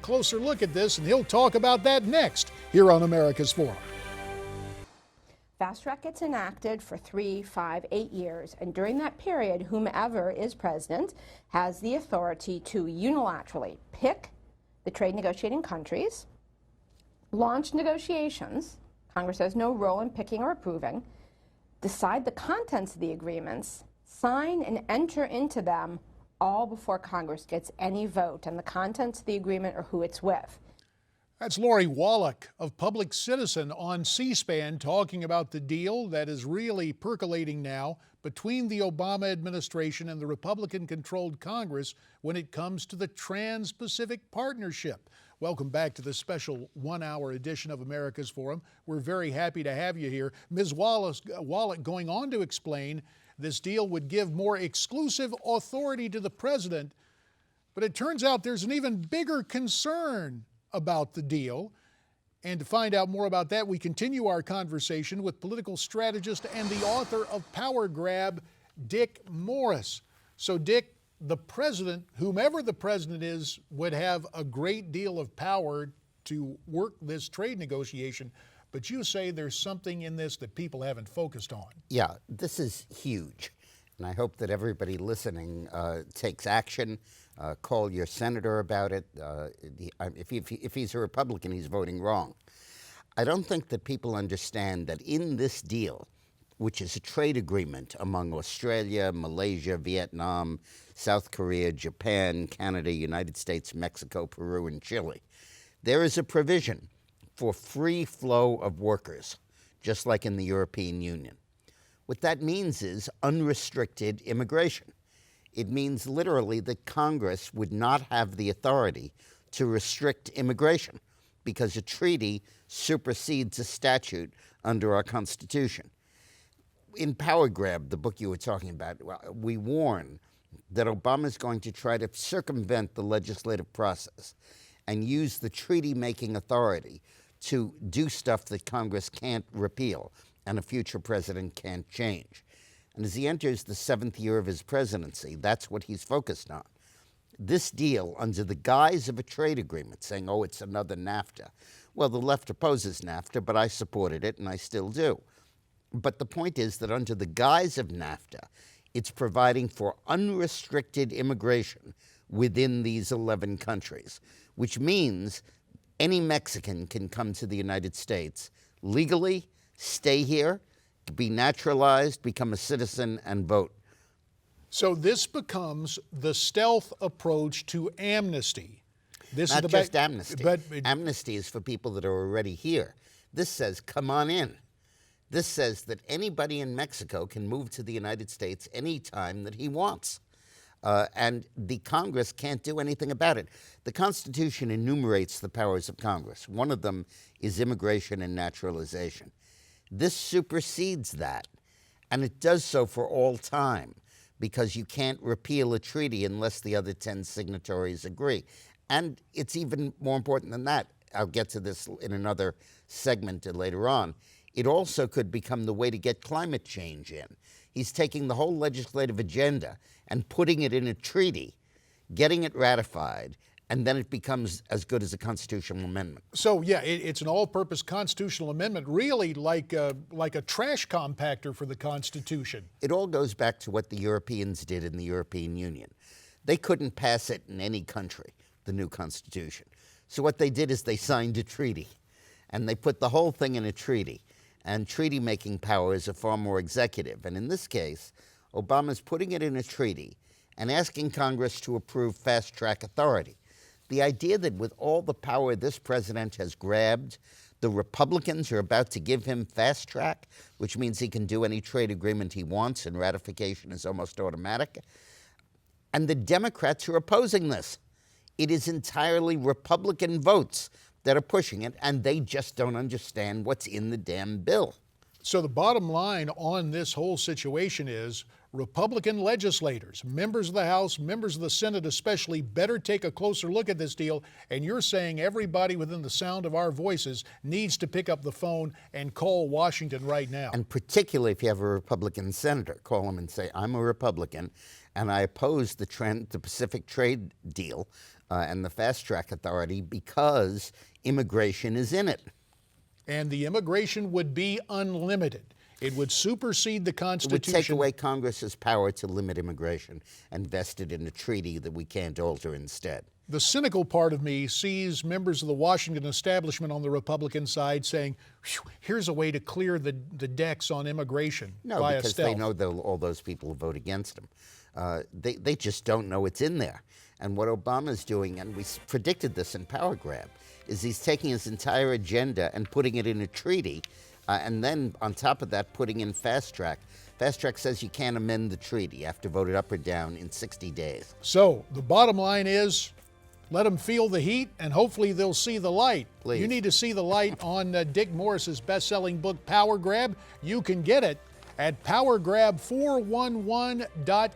closer look at this, and he'll talk about that next here on America's Forum. Fast track gets enacted for 3, 5, 8 years, and during that period, whomever is president has the authority to unilaterally pick the trade negotiating countries, launch negotiations. Congress has no role in picking or approving, decide the contents of the agreements, sign and enter into them all before Congress gets any vote on the contents of the agreement or who it's with. That's Lori Wallach of Public Citizen on C-SPAN talking about the deal that is really percolating now between the Obama administration and the Republican-controlled Congress when it comes to the Trans-Pacific Partnership. Welcome back to this special one-hour edition of America's Forum. We're very happy to have you here. Ms. Wallach going on to explain this deal would give more exclusive authority to the president, but it turns out there's an even bigger concern about the deal. And to find out more about that, we continue our conversation with political strategist and the author of Power Grab, Dick Morris. So Dick, the president, whomever the president is, would have a great deal of power to work this trade negotiation. But you say there's something in this that people haven't focused on. Yeah, this is huge. And I hope that everybody listening takes action. Call your senator about it. If he's a Republican, he's voting wrong. I don't think that people understand that in this deal, which is a trade agreement among Australia, Malaysia, Vietnam, South Korea, Japan, Canada, United States, Mexico, Peru, and Chile, there is a provision for free flow of workers, just like in the European Union. What that means is unrestricted immigration. It means literally that Congress would not have the authority to restrict immigration because a treaty supersedes a statute under our Constitution. In Power Grab, the book you were talking about, we warn that Obama is going to try to circumvent the legislative process and use the treaty-making authority to do stuff that Congress can't repeal and a future president can't change. And as he enters the 7th year of his presidency, that's what he's focused on. This deal, under the guise of a trade agreement, saying, oh, it's another NAFTA. Well, the left opposes NAFTA, but I supported it, and I still do. But the point is that under the guise of NAFTA, it's providing for unrestricted immigration within these 11 countries, which means any Mexican can come to the United States legally, stay here, be naturalized, become a citizen, and vote. So this becomes the stealth approach to amnesty. This Not is just amnesty. But amnesty is for people that are already here. This says, come on in. This says that anybody in Mexico can move to the United States anytime that he wants. And the Congress can't do anything about it. The Constitution enumerates the powers of Congress. One of them is immigration and naturalization. This supersedes that, and it does so for all time, because you can't repeal a treaty unless the other 10 signatories agree. And it's even more important than that. I'll get to this in another segment later on. It also could become the way to get climate change in. He's taking the whole legislative agenda and putting it in a treaty, getting it ratified, and then it becomes as good as a constitutional amendment. So, yeah, it's an all-purpose constitutional amendment, really like a trash compactor for the Constitution. It all goes back to what the Europeans did in the European Union. They couldn't pass it in any country, the new Constitution. So what they did is they signed a treaty, and they put the whole thing in a treaty. And treaty-making powers are far more executive. And in this case, Obama's putting it in a treaty and asking Congress to approve fast-track authority. The idea that with all the power this president has grabbed, the Republicans are about to give him fast track, which means he can do any trade agreement he wants and ratification is almost automatic. And the Democrats are opposing this. It is entirely Republican votes that are pushing it, and they just don't understand what's in the damn bill. So the bottom line on this whole situation is Republican legislators, members of the House, members of the Senate especially, better take a closer look at this deal. And you're saying everybody within the sound of our voices needs to pick up the phone and call Washington right now. And particularly if you have a Republican senator, call him and say, I'm a Republican, and I oppose the Pacific trade deal and the Fast Track Authority because immigration is in it. And the immigration would be unlimited. It would supersede the It Constitution. would take away Congress's power to limit immigration and vest it in a treaty that we can't alter instead. The cynical part of me sees members of the Washington establishment on the Republican side saying, here's a way to clear the decks on immigration No, via because stealth. they know that all those people will vote against him. They just don't know it's in there. And what Obama's doing, and we predicted this in Power Grab, is he's taking his entire agenda and putting it in a treaty, and then on top of that, putting in Fast Track. Fast Track says you can't amend the treaty. You have to vote it up or down in 60 days. So the bottom line is, let them feel the heat, and hopefully they'll see the light. Please. You need to see the light on Dick Morris's best-selling book, Power Grab. You can get it at powergrab411.com.